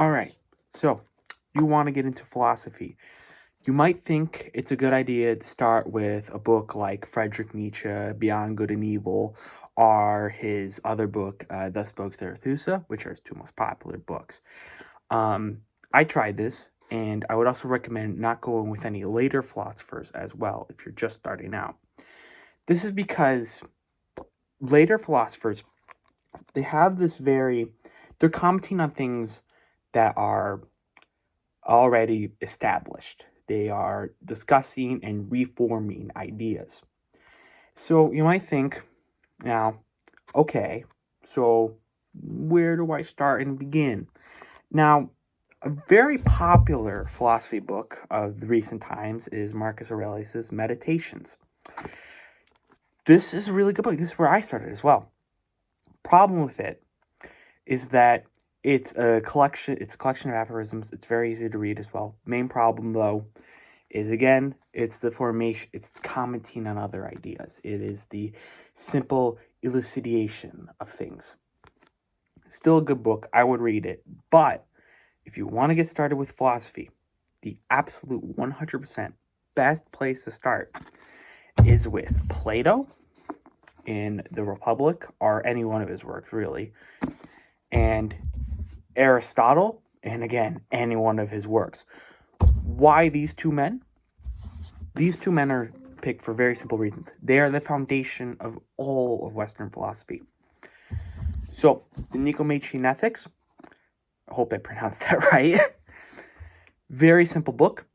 All right. So, you want to get into philosophy. You might think it's a good idea to start with a book like Friedrich Nietzsche, Beyond Good and Evil, or his other book, Thus Spoke Zarathustra, which are his two most popular books. Um, I tried this, and I would also recommend not going with any later philosophers as well if you're just starting out. This is because later philosophers, they have this they're commenting on things that are already established. They are discussing and reforming ideas. So you might think, now, okay, so where do I start and begin? Now, a very popular philosophy book of the recent times is Marcus Aurelius' Meditations. This is a really good book. This is where I started as well. Problem with it is that it's a collection of aphorisms. It's very easy to read as well. Main problem though is, again, it's the formation, it's commenting on other ideas. It is the simple elucidation of things. Still a good book. I would read it. But if you want to get started with philosophy, the absolute 100% best place to start is with Plato in The Republic, or any one of his works, really, and Aristotle, and again, any one of his works. Why these two men? These two men are picked for very simple reasons. They are the foundation of all of Western philosophy. So, the Nicomachean Ethics, I hope I pronounced that right. Very simple book.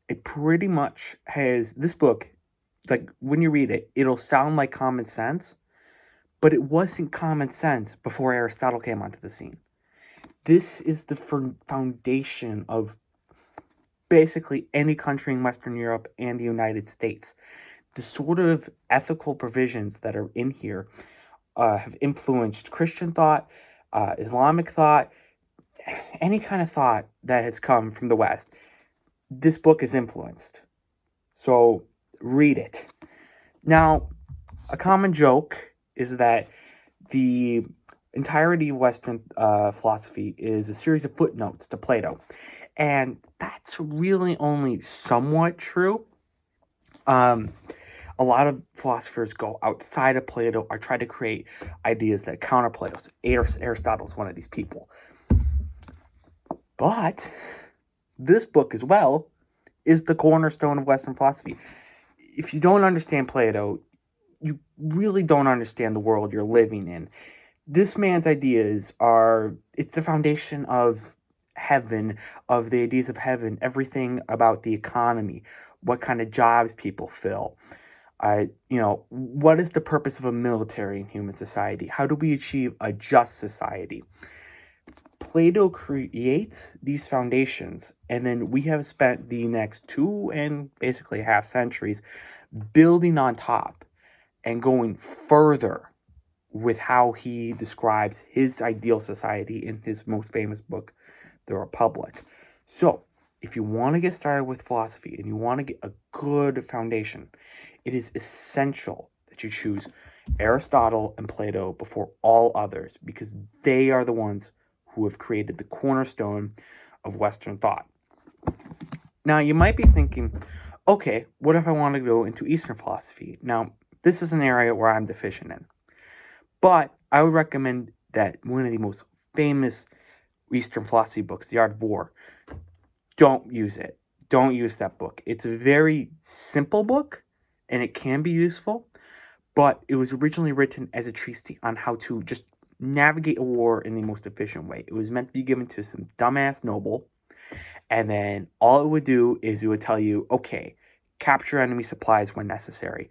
It pretty much has, this book, like when you read it, it'll sound like common sense, but it wasn't common sense before Aristotle came onto the scene. This is the foundation of basically any country in Western Europe and the United States. The sort of ethical provisions that are in here have influenced Christian thought, Islamic thought, any kind of thought that has come from the West. This book is influenced. So read it. Now, a common joke is that the entirety of Western philosophy is a series of footnotes to Plato. And that's really only somewhat true. A lot of philosophers go outside of Plato or try to create ideas that counter Plato's. Aristotle is one of these people. But this book as well is the cornerstone of Western philosophy. If you don't understand Plato, you really don't understand the world you're living in. This man's ideas it's the foundation of heaven, of the ideas of heaven, everything about the economy, what kind of jobs people fill. What is the purpose of a military in human society? How do we achieve a just society? Plato creates these foundations, and then we have spent the next 2 and basically half centuries building on top and going further with how he describes his ideal society in his most famous book, The Republic. So, if you want to get started with philosophy and you want to get a good foundation, it is essential that you choose Aristotle and Plato before all others, because they are the ones who have created the cornerstone of Western thought. Now, you might be thinking, okay, what if I want to go into Eastern philosophy? Now, this is an area where I'm deficient in. But I would recommend that one of the most famous Eastern philosophy books, The Art of War, don't use it. Don't use that book. It's a very simple book, and it can be useful, but it was originally written as a treatise on how to just navigate a war in the most efficient way. It was meant to be given to some dumbass noble, and then all it would do is it would tell you, okay, capture enemy supplies when necessary.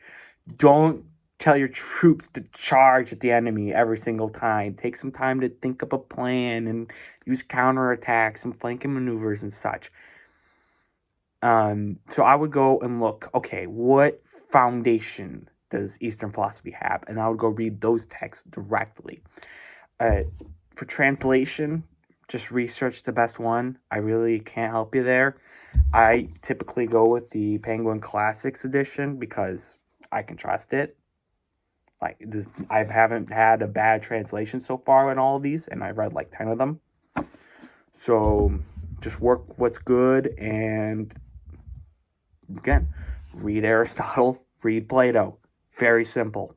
Don't tell your troops to charge at the enemy every single time. Take some time to think up a plan and use counterattacks and flanking maneuvers and such. So I would go and look, okay, what foundation does Eastern philosophy have? And I would go read those texts directly. For translation, just research the best one. I really can't help you there. I typically go with the Penguin Classics edition because I can trust it. Like this, I haven't had a bad translation so far in all of these, and I've read like 10 of them. So just work what's good, and again, read Aristotle, read Plato. Very simple.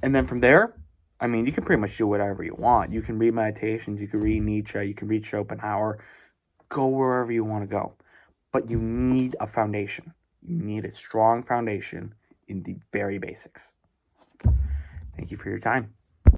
And then from there, I mean, you can pretty much do whatever you want. You can read Meditations, you can read Nietzsche, you can read Schopenhauer. Go wherever you want to go. But you need a foundation. You need a strong foundation in the very basics. Thank you for your time.